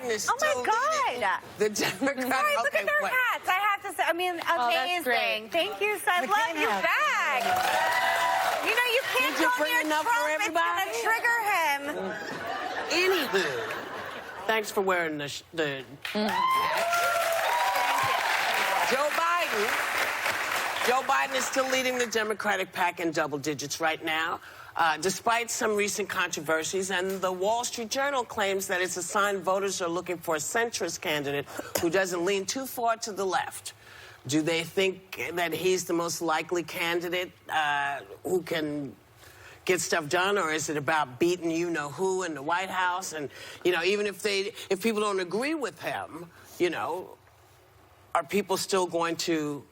Biden is still leading the Democratic. Sorry, look at their hats. I have to say, I mean, amazing. Thank you, so I love you back. You know, you can't go near Trump. It's going to trigger him. Anywho, thanks for wearing the Joe Biden is still leading the Democratic pack in double digits right now, despite some recent controversies. And the Wall Street Journal claims that it's a sign voters are looking for a centrist candidate who doesn't lean too far to the left. Do they think that he's the most likely candidate who can get stuff done, or is it about beating you-know-who in the White House? And, you know, even if people don't agree with him, you know, are people still going to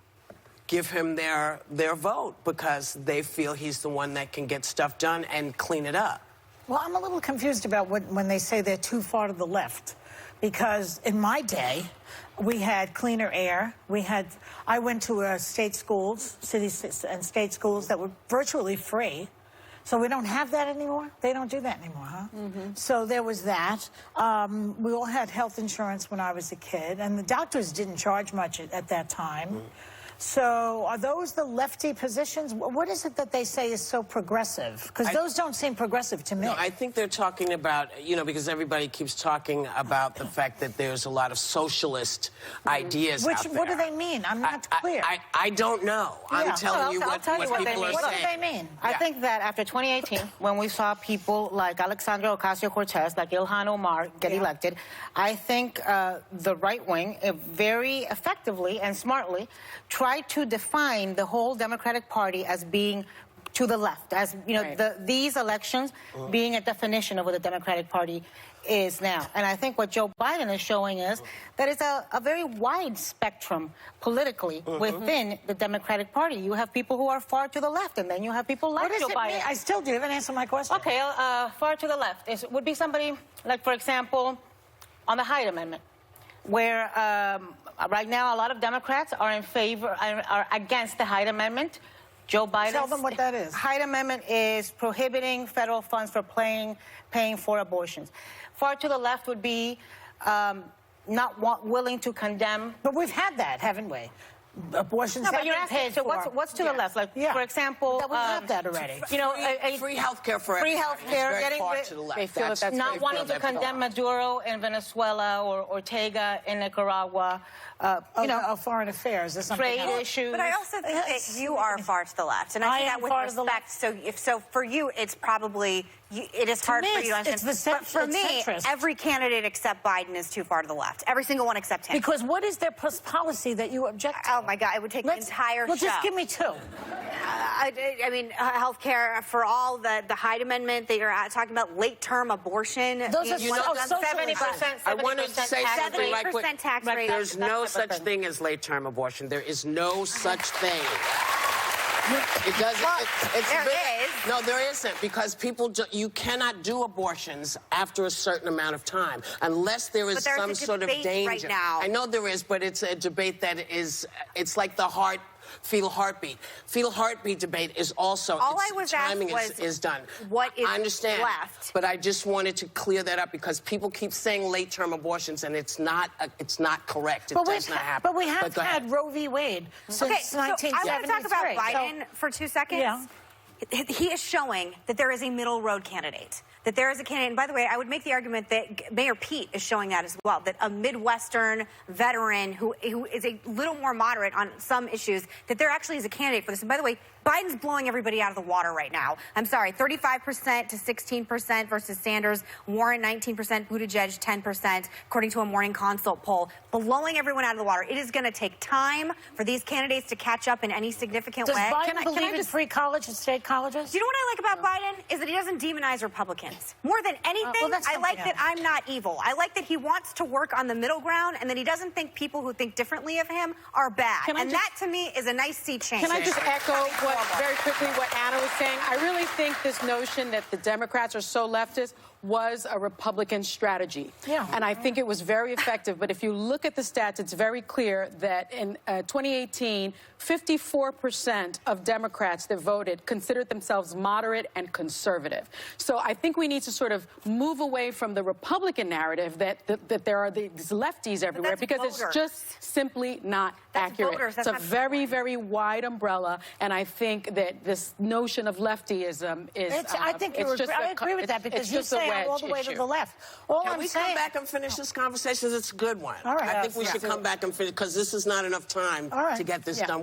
give him their vote because they feel he's the one that can get stuff done and clean it up? Well, I'm a little confused about when they say they're too far to the left, because in my day, we had cleaner air. I went to state schools, city and state schools that were virtually free. So we don't have that anymore? They don't do that anymore, huh? Mm-hmm. So there was that. We all had health insurance when I was a kid, and the doctors didn't charge much at that time. Mm. So are those the lefty positions? What is it that they say is so progressive? Because those don't seem progressive to me. No, I think they're talking about, you know, because everybody keeps talking about the fact that there's a lot of socialist ideas out there. What do they mean? I'm not clear. I don't know. Yeah. I'm telling you what people are saying. What do they mean? I think that after 2018, when we saw people like Alexandria Ocasio-Cortez, like Ilhan Omar get elected, I think the right wing very effectively and smartly tried to define the whole Democratic Party as being to the left, as you know, these elections being a definition of what the Democratic Party is now. And I think what Joe Biden is showing is that it's a very wide spectrum politically within the Democratic Party. You have people who are far to the left, and then you have people like Joe Biden. I still do. You haven't answered my question. Okay, far to the left would be somebody like, for example, on the Hyde Amendment, where right now a lot of Democrats are in favor, are against the Hyde Amendment. Joe Biden. Tell them what that is. Hyde Amendment is prohibiting federal funds for paying for abortions. Far to the left would be not willing to condemn. But we've had that, haven't we? Abortions have been paid for. So what's to the left? Like, for example, we have that already. You know, free health care for everybody. Free health care, getting far to the left. They feel that's not wanting to condemn Maduro in Venezuela or Ortega in Nicaragua. You know, foreign affairs. Trade issues. But I also think that you are far to the left, and I say that with respect. So for you, it's probably it is hard for you to understand. But for me, every candidate except Biden is too far to the left. Every single one except him. Because what is their policy that you object to? Oh my God, it would take the entire show. Well, just give me two. I mean, health care for all, the Hyde Amendment that you're talking about, late-term abortion. Those are 70%. I want to say something right quick. 70% tax rate. There's no such thing as late-term abortion. There is no such thing. It doesn't. There is. No, there isn't, because you cannot do abortions after a certain amount of time unless there is some sort of danger. Right now. I know there is, but it's a debate that is. It's like the fetal heartbeat. Fetal heartbeat debate is also. All I was timing asked was is done. What is I understand, left? but I just wanted to clear that up because people keep saying late-term abortions, and it's not correct. It does not happen. But we have had Roe v. Wade since 1973. So I want to talk about Biden for 2 seconds. Yeah. He is showing that there is a middle road candidate. That there is a candidate, and by the way, I would make the argument that Mayor Pete is showing that as well, that a Midwestern veteran who is a little more moderate on some issues, that there actually is a candidate for this. And by the way, Biden's blowing everybody out of the water right now. I'm sorry, 35% to 16% versus Sanders, Warren 19%, Buttigieg 10%, according to a Morning Consult poll, blowing everyone out of the water. It is going to take time for these candidates to catch up in any significant way. Does Biden believe in free college and state colleges? You know what I like about Biden is that he doesn't demonize Republicans. More than anything, I like that I'm not evil. I like that he wants to work on the middle ground and that he doesn't think people who think differently of him are bad. And that, to me, is a nice sea change. Can I just echo what very quickly what Anna was saying. I really think this notion that the Democrats are so leftist was a Republican strategy. Yeah. And I think it was very effective. But if you look at the stats, it's very clear that in 2018, 54% of Democrats that voted considered themselves moderate and conservative. So I think we need to sort of move away from the Republican narrative that there are these lefties everywhere, because voters. it's just simply not That's accurate. voters. That's It's a not very, people. very wide umbrella, and I think that this notion of leftyism is. I think it's just I agree with that, because it's you just a say I'm wedge all the way to issue. the left. All Can I'm we saying, come back and finish this conversation? It's a good one. All right. I think we Yes, should yes. come back and finish, because this is not enough time All right. to get this Yeah. done.